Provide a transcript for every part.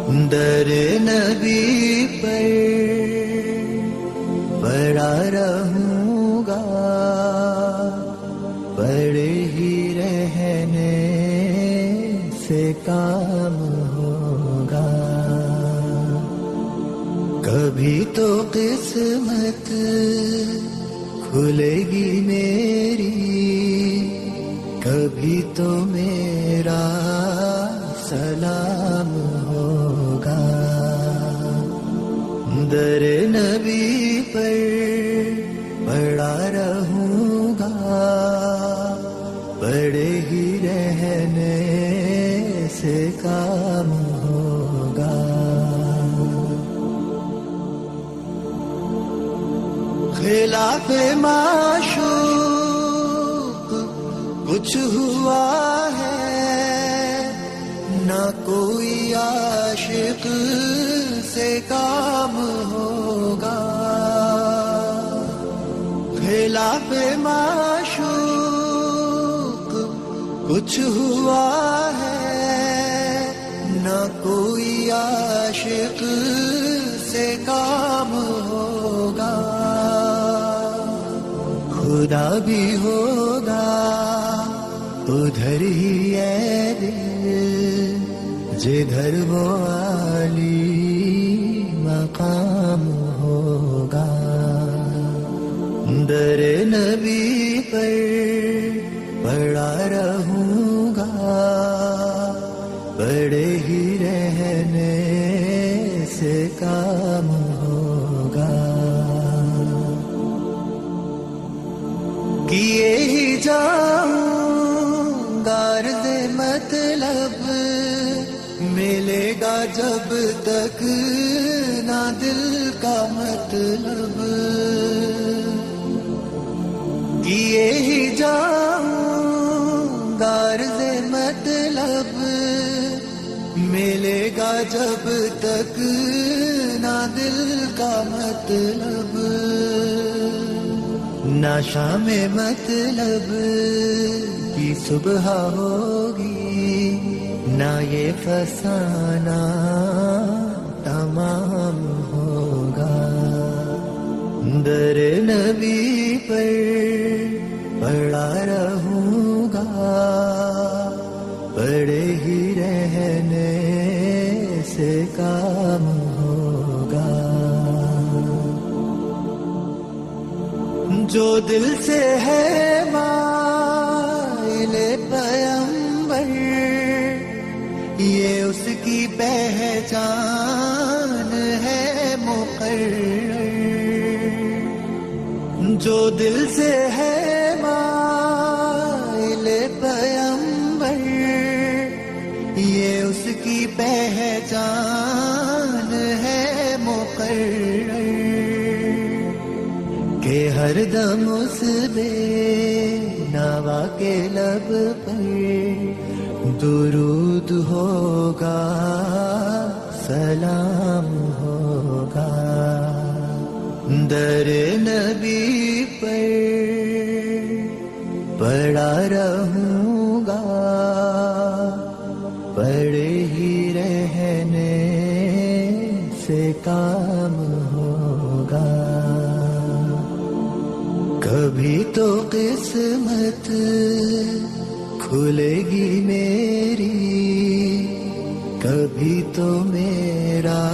در نبی پر پڑا رہوں گا، پڑے ہی رہنے سے کام ہوگا. کبھی تو قسمت کھلے گی میری، کبھی تو میرا سلام ہوگا. در نبی پر پڑا رہوں گا، پڑے ہی رہنے سے کام ہوگا. خلاف معشوق کچھ ہوا ہے، نہ کوئی عاشق سے کام ہوگا. خلاف معشوق کچھ ہوا ہے، نہ کوئی عاشق سے کام ہوگا. خدا بھی ہوگا ادھر ہی ہے دل، جدھر وہ عالی مقام ہوگا. در نبی پر پڑا رہوں گا، پڑے ہی رہنے سے کام ہوگا. کیے ہی جاؤں غرض مطلب، ملے گا جب تک نہ دل کا مطلب. کیے ہی جاؤں غرض مطلب، ملے گا جب تک نہ دل کا مطلب. نہ شام مطلب کی صبح ہوگی، نہ یہ فسانہ تمام ہوگا. در نبی پر پڑا رہوں گا، پڑے ہی رہنے سے کام ہوگا. جو دل سے ہے مائل پیمبر، یہ اس کی پہچان ہے مقرر. جو دل سے ہے مائل پیمبر، یہ اس کی پہچان ہے مقرر. کہ ہر دم اس بے نوا کے لب پر درود ہوگا، سلام ہوگا. در نبی پر پڑا رہوں گا، پڑے ہی رہنے سے کام ہوگا. کبھی تو قسمت کھلے گی میری، کبھی تو میرا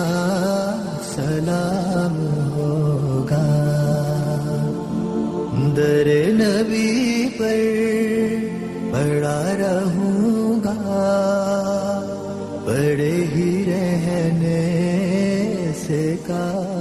سلام ہوگا. در نبی پر پڑا رہوں گا، پڑے ہی رہنے سے کام